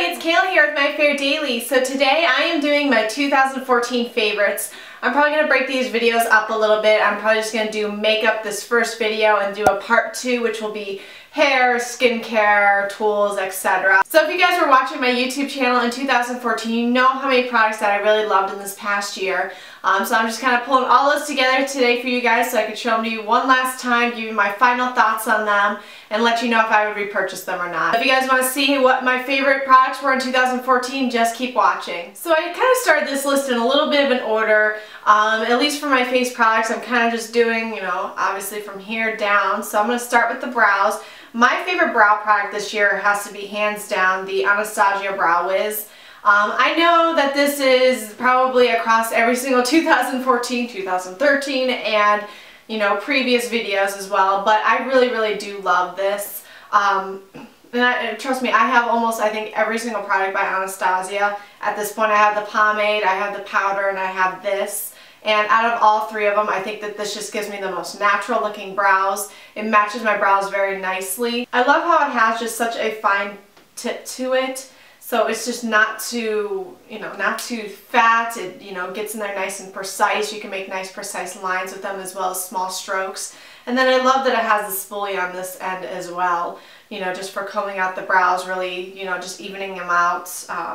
everybody, it's Kayla here with My Fair Daily. So today I am doing my 2014 favorites. I'm probably going to break these videos up a little bit. I'm probably just going to do makeup this first video and do a part 2, which will be hair, skincare, tools, etc. So if you guys were watching my YouTube channel in 2014, you know how many products that I really loved in this past year. So I'm just kind of pulling all those together today for you guys so I could show them to you one last time, give you my final thoughts on them, and let you know if I would repurchase them or not. If you guys want to see what my favorite products were in 2014, just keep watching. So I kind of started this list in a little bit of an order. At least for my face products, I'm kind of just doing, you know, obviously from here down. So I'm going to start with the brows. My favorite brow product this year has to be hands down the Anastasia Brow Wiz. I know that this is probably across every single 2014, 2013, and you know, previous videos as well, but I really do love this. And trust me, I have almost, I think, every single product by Anastasia. At this point, I have the pomade, I have the powder, and I have this. And out of all three of them, I think that this just gives me the most natural looking brows. It matches my brows very nicely. I love how it has just such a fine tip to it. So it's just not too, you know, not too fat. It, you know, gets in there nice and precise. You can make nice precise lines with them as well as small strokes. And then I love that it has the spoolie on this end as well, you know, just for combing out the brows, really, you know, just evening them out,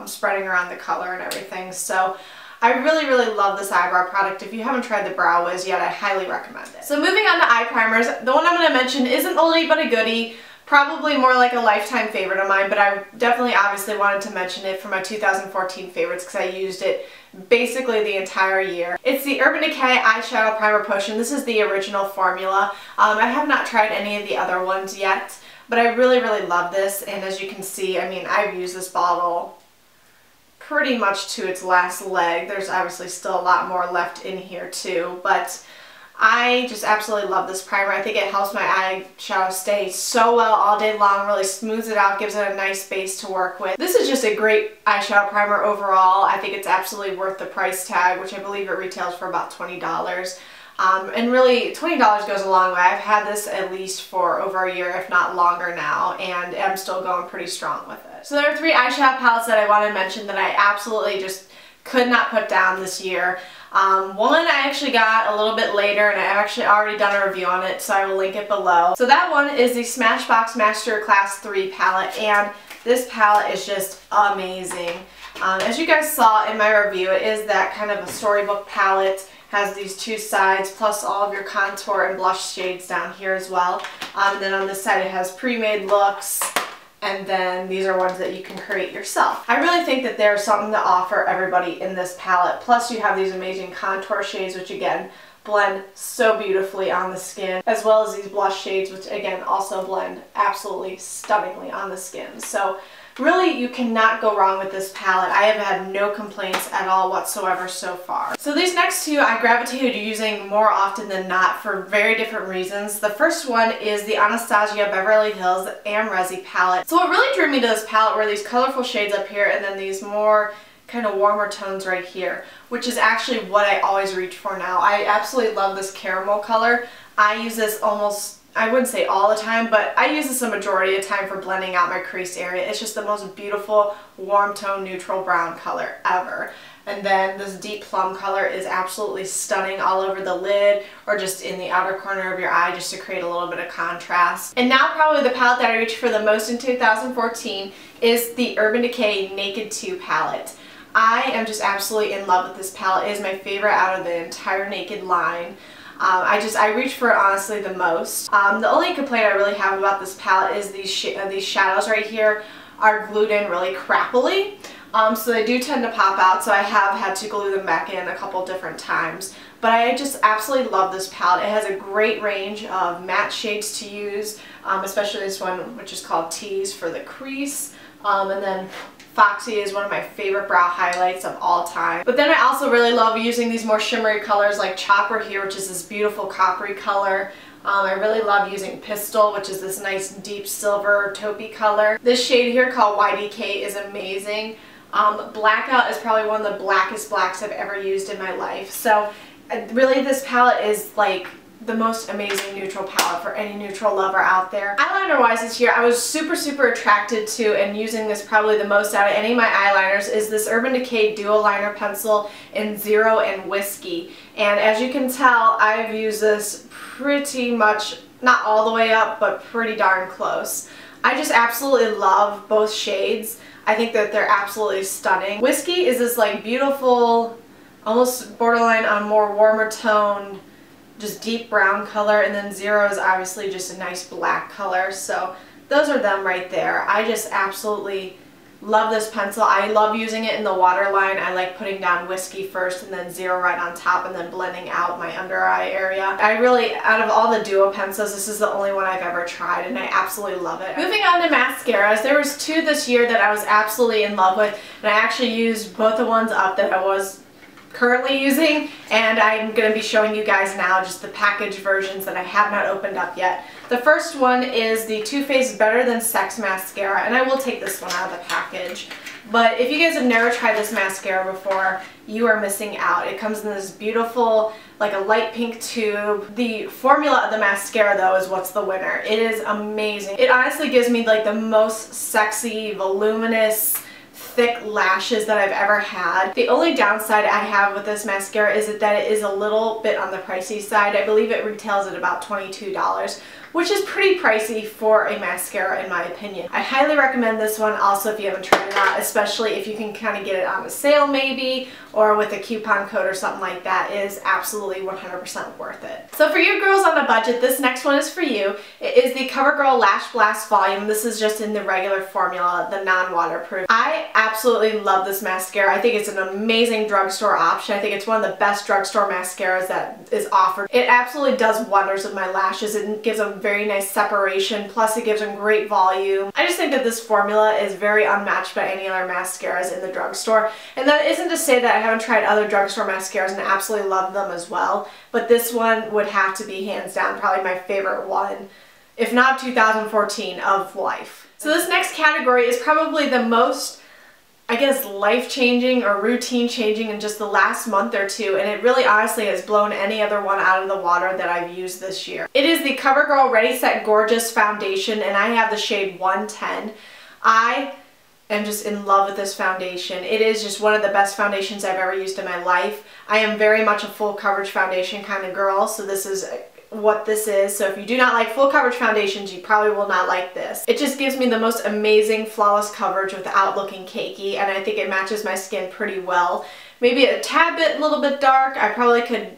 spreading around the color and everything. So I really love this eyebrow product. If you haven't tried the Brow Wiz yet, I highly recommend it. So moving on to eye primers, the one I'm going to mention is an oldie but a goodie. Probably more like a lifetime favorite of mine, but I definitely obviously wanted to mention it for my 2014 favorites because I used it basically the entire year. It's the Urban Decay Eyeshadow Primer Potion. This is the original formula. I have not tried any of the other ones yet, but I really love this, and as you can see, I mean, I've used this bottle pretty much to its last leg. There's obviously still a lot more left in here too, but I just absolutely love this primer. I think it helps my eyeshadow stay so well all day long, really smooths it out, gives it a nice base to work with. This is just a great eyeshadow primer overall. I think it's absolutely worth the price tag, which I believe it retails for about $20. And really, $20 goes a long way. I've had this at least for over a year, if not longer now, and I'm still going pretty strong with it. So there are three eyeshadow palettes that I want to mention that I absolutely just could not put down this year. One I actually got a little bit later, and I've actually already done a review on it, so I will link it below. So that one is the Smashbox Master Class 3 palette, and this palette is just amazing. As you guys saw in my review, it is that kind of a storybook palette. Has these two sides, plus all of your contour and blush shades down here as well. And then on this side it has pre-made looks, and then these are ones that you can create yourself. I really think that there's something to offer everybody in this palette. Plus you have these amazing contour shades, which again blend so beautifully on the skin, as well as these blush shades, which again also blend absolutely stunningly on the skin. So really, you cannot go wrong with this palette. I have had no complaints at all whatsoever so far. So these next two I gravitated to using more often than not for very different reasons. The first one is the Anastasia Beverly Hills Amrezy palette. So what really drew me to this palette were these colorful shades up here and then these more kind of warmer tones right here, which is actually what I always reach for now. I absolutely love this caramel color. I use this almost, I wouldn't say all the time, but I use this a majority of the time for blending out my crease area. It's just the most beautiful warm tone neutral brown color ever. And then this deep plum color is absolutely stunning all over the lid or just in the outer corner of your eye, just to create a little bit of contrast. And now probably the palette that I reached for the most in 2014 is the Urban Decay Naked 2 palette. I am just absolutely in love with this palette. It is my favorite out of the entire Naked line. I reach for it honestly the most. The only complaint I really have about this palette is these shadows right here are glued in really crappily. So they do tend to pop out, so I have had to glue them back in a couple different times. But I just absolutely love this palette. It has a great range of matte shades to use, especially this one, which is called Tease for the crease. And then Foxy is one of my favorite brow highlights of all time. But then I also really love using these more shimmery colors like Chopper here, which is this beautiful coppery color. I really love using Pistol, which is this nice deep silver taupey color. This shade here called YDK is amazing. Blackout is probably one of the blackest blacks I've ever used in my life. So really this palette is like the most amazing neutral palette for any neutral lover out there. Eyeliner wise this year, I was super attracted to, and using this probably the most out of any of my eyeliners, is this Urban Decay Duo Liner Pencil in Zero and Whiskey. And as you can tell, I've used this pretty much, not all the way up, but pretty darn close. I just absolutely love both shades. I think that they're absolutely stunning. Whiskey is this like beautiful, almost borderline on more warmer tone, just deep brown color, and then Zero is obviously just a nice black color. So those are them right there. I just absolutely love this pencil. I love using it in the waterline. I like putting down Whiskey first and then Zero right on top and then blending out my under eye area. I really, out of all the duo pencils, this is the only one I've ever tried and I absolutely love it. Moving on to mascaras, there was two this year that I was absolutely in love with, and I actually used both the ones up that I was currently using, and I'm going to be showing you guys now just the packaged versions that I have not opened up yet. The first one is the Too Faced Better Than Sex Mascara, and I will take this one out of the package. But if you guys have never tried this mascara before, you are missing out. It comes in this beautiful, like a light pink tube. The formula of the mascara though is what's the winner. It is amazing. It honestly gives me like the most sexy, voluminous, thick lashes that I've ever had. The only downside I have with this mascara is that it is a little bit on the pricey side. I believe it retails at about $22, which is pretty pricey for a mascara in my opinion. I highly recommend this one also if you haven't tried it out, especially if you can kind of get it on a sale maybe, or with a coupon code or something like that. It is absolutely 100% worth it. So for you girls on a budget, this next one is for you. It is the Covergirl Lash Blast Volume. This is just in the regular formula, the non-waterproof. I absolutely love this mascara. I think it's an amazing drugstore option. I think it's one of the best drugstore mascaras that is offered. It absolutely does wonders with my lashes. It gives them very nice separation, plus it gives them great volume. I just think that this formula is very unmatched by any other mascaras in the drugstore. And that isn't to say that I haven't tried other drugstore mascaras and absolutely love them as well, but this one would have to be hands down probably my favorite one, if not 2014, of life. So this next category is probably the most, I guess, life-changing or routine-changing in just the last month or two, and it really honestly has blown any other one out of the water that I've used this year. It is the CoverGirl Ready Set Gorgeous Foundation, and I have the shade 110. I am just in love with this foundation. It is just one of the best foundations I've ever used in my life. I am very much a full coverage foundation kind of girl, so this is what this is. So if you do not like full coverage foundations, you probably will not like this. It just gives me the most amazing flawless coverage without looking cakey, and I think it matches my skin pretty well. Maybe a tad bit, a little bit dark. I probably could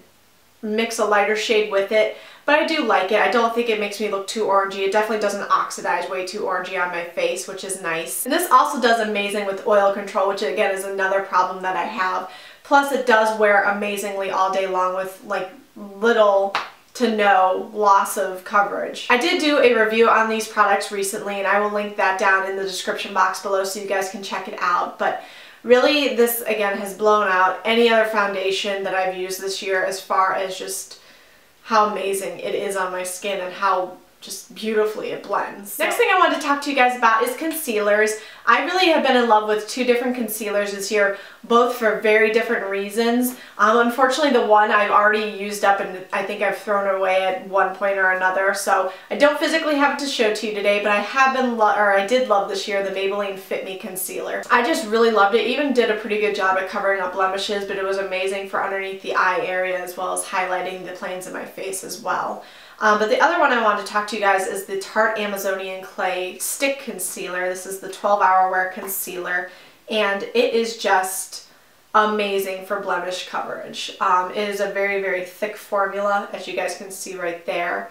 mix a lighter shade with it, but I do like it. I don't think it makes me look too orangey. It definitely doesn't oxidize way too orangey on my face, which is nice. And this also does amazing with oil control, which again is another problem that I have. Plus it does wear amazingly all day long with like little to no loss of coverage. I did do a review on these products recently, and I will link that down in the description box below so you guys can check it out. But really, this again has blown out any other foundation that I've used this year as far as just how amazing it is on my skin and how just beautifully it blends. Next thing I wanted to talk to you guys about is concealers. I really have been in love with two different concealers this year, both for very different reasons. Unfortunately, the one I've already used up and I think I've thrown away at one point or another, so I don't physically have it to show to you today, but I did love this year the Maybelline Fit Me concealer. I just really loved it. It even did a pretty good job at covering up blemishes, but it was amazing for underneath the eye area as well as highlighting the planes in my face as well. But the other one I wanted to talk to you guys is the Tarte Amazonian Clay Stick Concealer. This is the 12-Hour Wear Concealer, and it is just amazing for blemish coverage. It is a very thick formula, as you guys can see right there.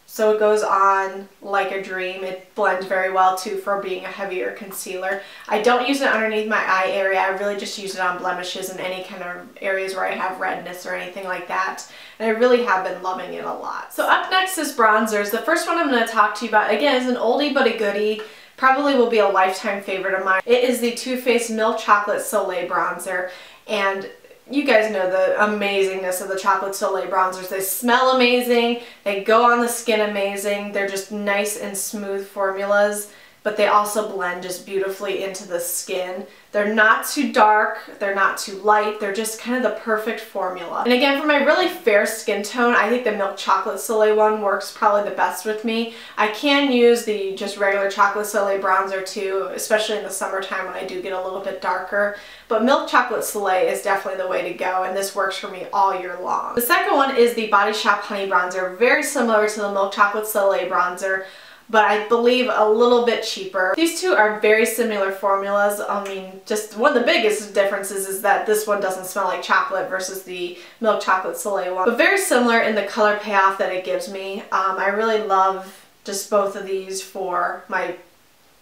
So it goes on like a dream. It blends very well too for being a heavier concealer. I don't use it underneath my eye area. I really just use it on blemishes and any kind of areas where I have redness or anything like that. And I really have been loving it a lot. So up next is bronzers. The first one I'm going to talk to you about, again, is an oldie but a goodie. Probably will be a lifetime favorite of mine. It is the Too Faced Milk Chocolate Soleil Bronzer. And you guys know the amazingness of the Chocolate Soleil bronzers. They smell amazing, they go on the skin amazing, they're just nice and smooth formulas. but they also blend just beautifully into the skin. They're not too dark, they're not too light, they're just kind of the perfect formula. And again, for my really fair skin tone, I think the Milk Chocolate Soleil one works probably the best with me. I can use the just regular Chocolate Soleil bronzer too, especially in the summertime when I do get a little bit darker. But Milk Chocolate Soleil is definitely the way to go, and this works for me all year long. The second one is the Body Shop Honey Bronzer, very similar to the Milk Chocolate Soleil bronzer, but I believe a little bit cheaper. These two are very similar formulas. I mean, just one of the biggest differences is that this one doesn't smell like chocolate versus the Milk Chocolate Soleil one. But very similar in the color payoff that it gives me. I really love just both of these for my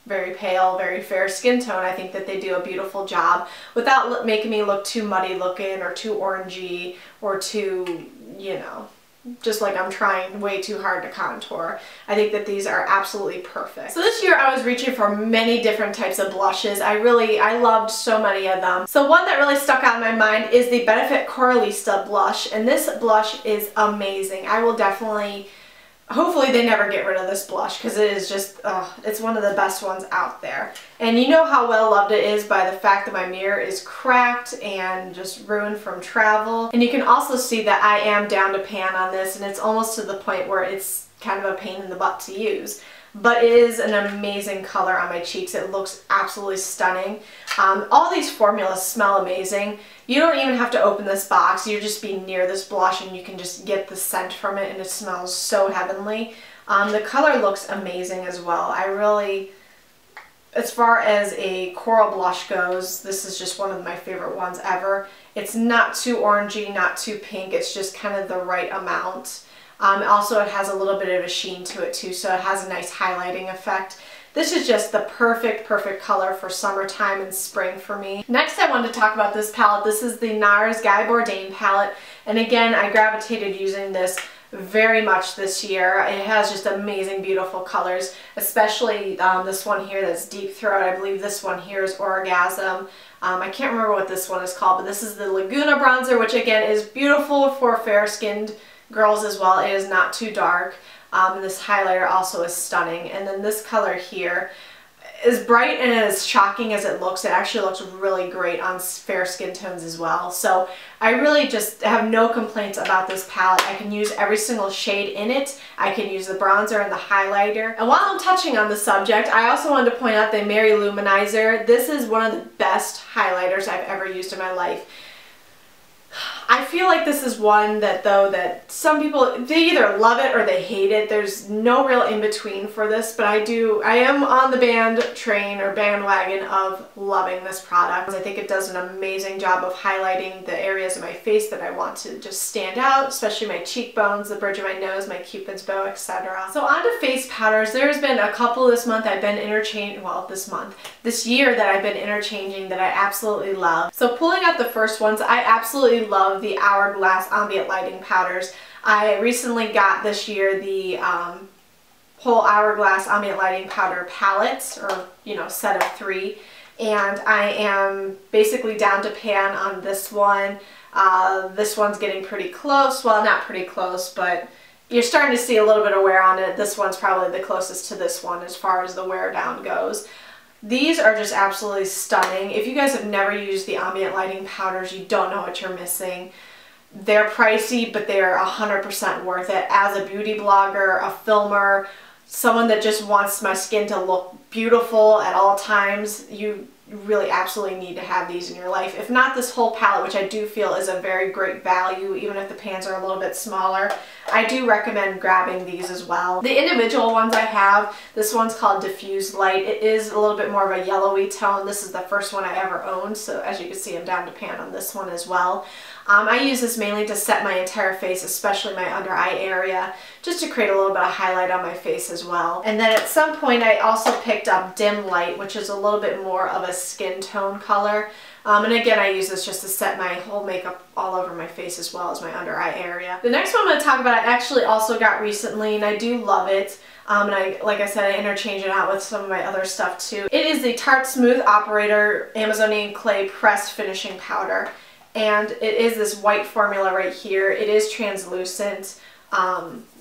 very pale, very fair skin tone. I think that they do a beautiful job without making me look too muddy looking or too orangey or too, you know, just like I'm trying way too hard to contour. I think that these are absolutely perfect. So this year I was reaching for many different types of blushes. I loved so many of them. So one that really stuck out in my mind is the Benefit Coralista blush, and this blush is amazing. I will definitely, hopefully they never get rid of this blush because it is just, it's one of the best ones out there. And you know how well loved it is by the fact that my mirror is cracked and just ruined from travel. And you can also see that I am down to pan on this, and it's almost to the point where it's kind of a pain in the butt to use. But it is an amazing color on my cheeks. It looks absolutely stunning. All these formulas smell amazing. You don't even have to open this box. You just be near this blush and you can just get the scent from it, and it smells so heavenly. The color looks amazing as well. I really, as far as a coral blush goes, this is just one of my favorite ones ever. It's not too orangey, not too pink. It's just kind of the right amount. Also, it has a little bit of a sheen to it too, so it has a nice highlighting effect. This is just the perfect color for summertime and spring for me. Next, I wanted to talk about this palette. This is the NARS Guy Bourdin palette, and again, I gravitated using this very much this year. It has just amazing, beautiful colors, especially this one here that's Deep Throat. I believe this one here is Orgasm. I can't remember what this one is called, but this is the Laguna bronzer, which again is beautiful for fair-skinned girls as well. It is not too dark. This highlighter also is stunning. And then this color here is bright and as shocking as it looks. It actually looks really great on fair skin tones as well. So I really just have no complaints about this palette. I can use every single shade in it. I can use the bronzer and the highlighter. And while I'm touching on the subject, I also wanted to point out the MaryLouManizer. This is one of the best highlighters I've ever used in my life. I feel like this is one that, though, that some people, they either love it or they hate it. There's no real in-between for this, but I am on the bandwagon of loving this product. I think it does an amazing job of highlighting the areas of my face that I want to just stand out, especially my cheekbones, the bridge of my nose, my cupid's bow, etc. So on to face powders. There's been a couple this month I've been interchanging, well, this year that I've been interchanging that I absolutely love. So pulling out the first ones, I absolutely love the Hourglass Ambient Lighting Powders. I recently got this year the whole Hourglass Ambient Lighting Powder palettes, or, you know, set of 3. And I am basically down to pan on this one. This one's getting pretty close. Well, not pretty close, but you're starting to see a little bit of wear on it. This one's probably the closest to this one as far as the wear down goes. These are just absolutely stunning. If you guys have never used the ambient lighting powders, you don't know what you're missing. They're pricey, but they're 100% worth it. As a beauty blogger, a filmer, someone that just wants my skin to look beautiful at all times, you really absolutely need to have these in your life. If not this whole palette, which I do feel is a very great value, even if the pans are a little bit smaller, I do recommend grabbing these as well. The individual ones I have, this one's called Diffuse Light. It is a little bit more of a yellowy tone. This is the first one I ever owned, so as you can see, I'm down to pan on this one as well. I use this mainly to set my entire face, especially my under eye area, just to create a little bit of highlight on my face as well. And then at some point I also picked up Dim Light, which is a little bit more of a skin tone color. And again, I use this just to set my whole makeup all over my face as well as my under eye area. The next one I'm going to talk about I actually also got recently, and I do love it. And like I said, I interchange it out with some of my other stuff too. It is the Tarte Smooth Operator Amazonian Clay Pressed Finishing Powder. And it is this white formula right here. It is translucent.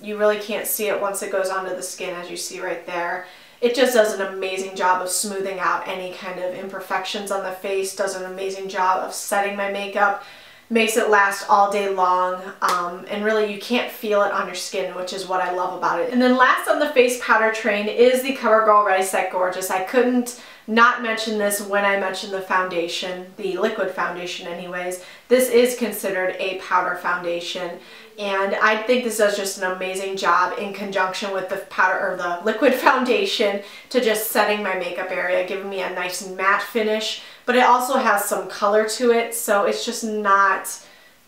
You really can't see it once it goes onto the skin, as you see right there. It just does an amazing job of smoothing out any kind of imperfections on the face, does an amazing job of setting my makeup, makes it last all day long, and really you can't feel it on your skin, which is what I love about it. And then last on the face powder train is the Covergirl Ready Set Gorgeous. I couldn't not mention this when I mentioned the foundation, the liquid foundation anyways. This is considered a powder foundation, and I think this does just an amazing job in conjunction with the powder or the liquid foundation to just setting my makeup area, giving me a nice matte finish, but it also has some color to it, so it's just not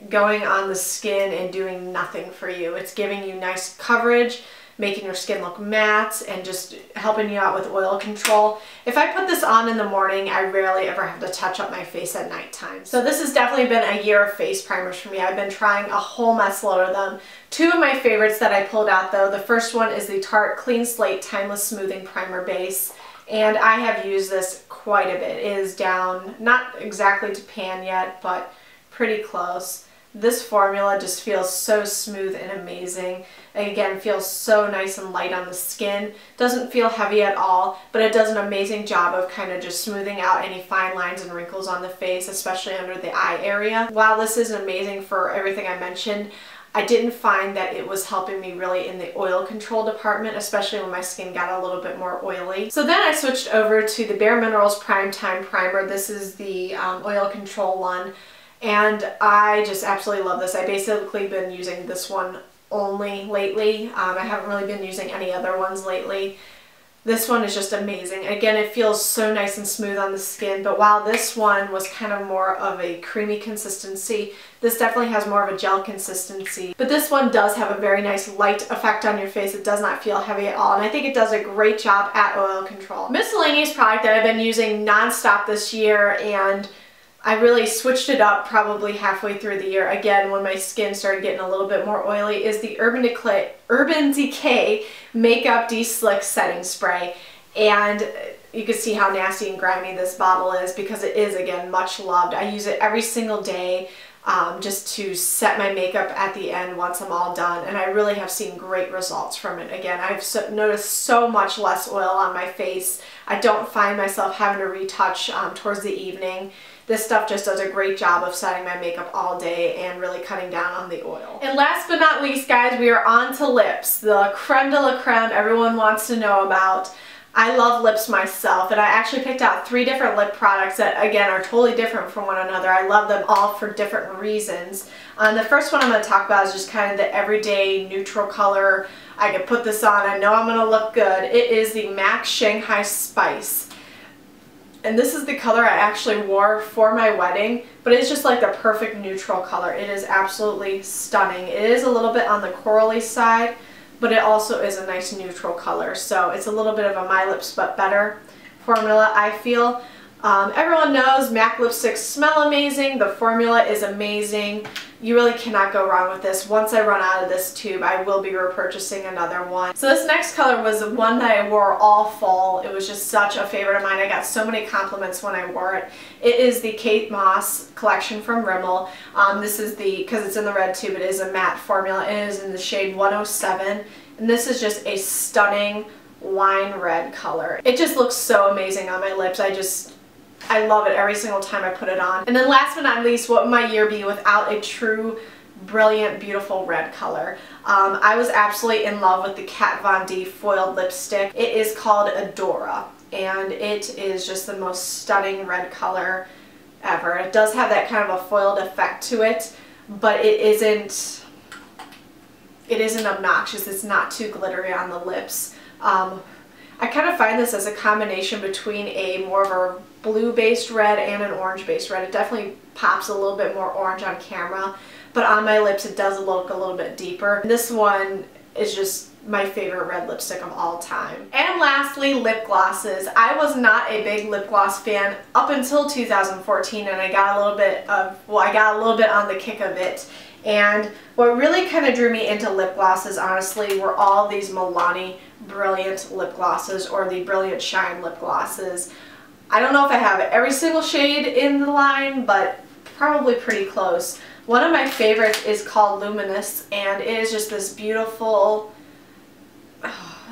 going on the skin and doing nothing for you. It's giving you nice coverage, making your skin look matte, and just helping you out with oil control. If I put this on in the morning, I rarely ever have to touch up my face at nighttime. So this has definitely been a year of face primers for me. I've been trying a whole mess load of them. Two of my favorites that I pulled out though, the first one is the Tarte Clean Slate Timeless Smoothing Primer Base, and I have used this quite a bit. It is down, not exactly to pan yet, but pretty close. This formula just feels so smooth and amazing. Again, feels so nice and light on the skin. Doesn't feel heavy at all, but it does an amazing job of kind of just smoothing out any fine lines and wrinkles on the face, especially under the eye area. While this is amazing for everything I mentioned, I didn't find that it was helping me really in the oil control department, especially when my skin got a little bit more oily. So then I switched over to the Bareminerals Prime Time Primer. This is the oil control one, and I just absolutely love this. I basically been using this one only lately. I haven't really been using any other ones lately. This one is just amazing. Again, it feels so nice and smooth on the skin, but while this one was kind of more of a creamy consistency, this definitely has more of a gel consistency. But this one does have a very nice light effect on your face. It does not feel heavy at all, and I think it does a great job at oil control. Miscellaneous product that I've been using non-stop this year, and I really switched it up probably halfway through the year, again when my skin started getting a little bit more oily, is the Urban Decay Makeup De-Slick Setting Spray. And you can see how nasty and grimy this bottle is because it is, again, much loved. I use it every single day just to set my makeup at the end once I'm all done, and I really have seen great results from it. Again, I've noticed so much less oil on my face. I don't find myself having to retouch towards the evening. This stuff just does a great job of setting my makeup all day and really cutting down on the oil. And last but not least, guys, we are on to lips. The creme de la creme everyone wants to know about. I love lips myself, and I actually picked out 3 different lip products that, again, are totally different from one another. I love them all for different reasons. The first one I'm going to talk about is just kind of the everyday neutral color. I can put this on, I know I'm going to look good. It is the MAC Shanghai Spice. And this is the color I actually wore for my wedding, but it's just like the perfect neutral color. It is absolutely stunning. It is a little bit on the corally side, but it also is a nice neutral color. So it's a little bit of a My Lips But Better formula, I feel. Everyone knows MAC lipsticks smell amazing. The formula is amazing. You really cannot go wrong with this. Once I run out of this tube, I will be repurchasing another one. So this next color was the one that I wore all fall. It was just such a favorite of mine. I got so many compliments when I wore it. It is the Kate Moss Collection from Rimmel. This is the, because it's in the red tube, it is a matte formula. It is in the shade 107. And this is just a stunning wine red color. It just looks so amazing on my lips. I love it every single time I put it on. And then last but not least, what would my year be without a true, brilliant, beautiful red color? I was absolutely in love with the Kat Von D foiled lipstick. It is called Adora, and it is just the most stunning red color ever. It does have that kind of a foiled effect to it, but it isn't obnoxious. It's not too glittery on the lips. I kind of find this as a combination between a more of a blue-based red and an orange-based red. It definitely pops a little bit more orange on camera, but on my lips it does look a little bit deeper. This one is just my favorite red lipstick of all time. And lastly, lip glosses. I was not a big lip gloss fan up until 2014, and I got a little bit on the kick of it. And what really kind of drew me into lip glosses, honestly, were all these Milani Brilliant lip glosses, or the Brilliant Shine lip glosses. I don't know if I have every single shade in the line, but probably pretty close. One of my favorites is called Luminous, and it is just this beautiful,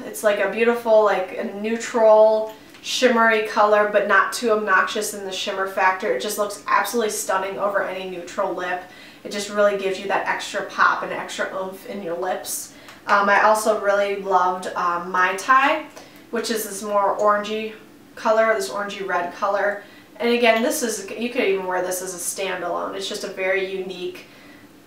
it's like a beautiful, like a neutral, shimmery color, but not too obnoxious in the shimmer factor. It just looks absolutely stunning over any neutral lip. It just really gives you that extra pop and extra oomph in your lips. I also really loved Mai Tai, which is this more orangey color, this orangey red color. And again, this is, you could even wear this as a standalone. It's just a very unique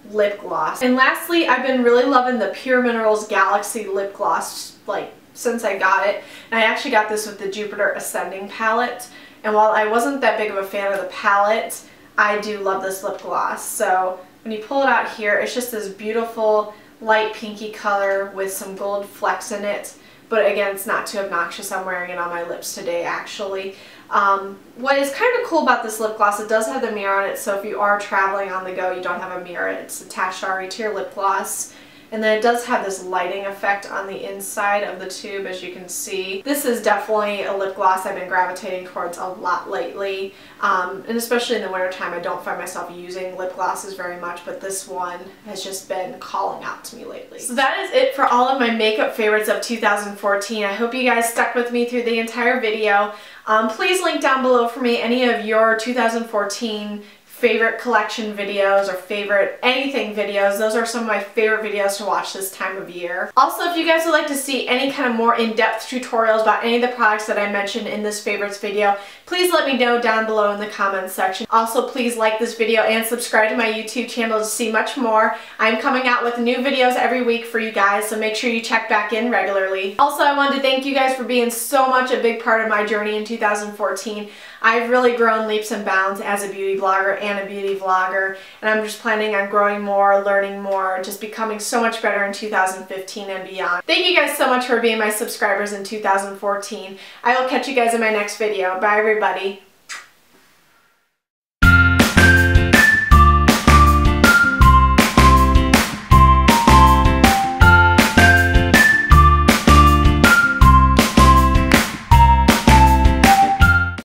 lip gloss. And lastly, I've been really loving the Bareminerals Galaxy lip gloss, like, since I got it. And I actually got this with the Jupiter Ascending palette. And while I wasn't that big of a fan of the palette, I do love this lip gloss. So when you pull it out here, it's just this beautiful light pinky color with some gold flecks in it. But again, it's not too obnoxious. I'm wearing it on my lips today, actually. What is kind of cool about this lip gloss, it does have the mirror on it, so if you are traveling on the go, you don't have a mirror. It's attached already to your lip gloss. And then it does have this lighting effect on the inside of the tube, as you can see. This is definitely a lip gloss I've been gravitating towards a lot lately. And especially in the wintertime, I don't find myself using lip glosses very much, but this one has just been calling out to me lately. So that is it for all of my makeup favorites of 2014. I hope you guys stuck with me through the entire video. Please link down below for me any of your 2014 favorite collection videos or favorite anything videos. Those are some of my favorite videos to watch this time of year. Also, if you guys would like to see any kind of more in-depth tutorials about any of the products that I mentioned in this favorites video, please let me know down below in the comments section. Also, please like this video and subscribe to my YouTube channel to see much more. I'm coming out with new videos every week for you guys, so make sure you check back in regularly. Also, I wanted to thank you guys for being so much a big part of my journey in 2014. I've really grown leaps and bounds as a beauty blogger and a beauty vlogger, and I'm just planning on growing more, learning more, just becoming so much better in 2015 and beyond. Thank you guys so much for being my subscribers in 2014. I will catch you guys in my next video. Bye everybody.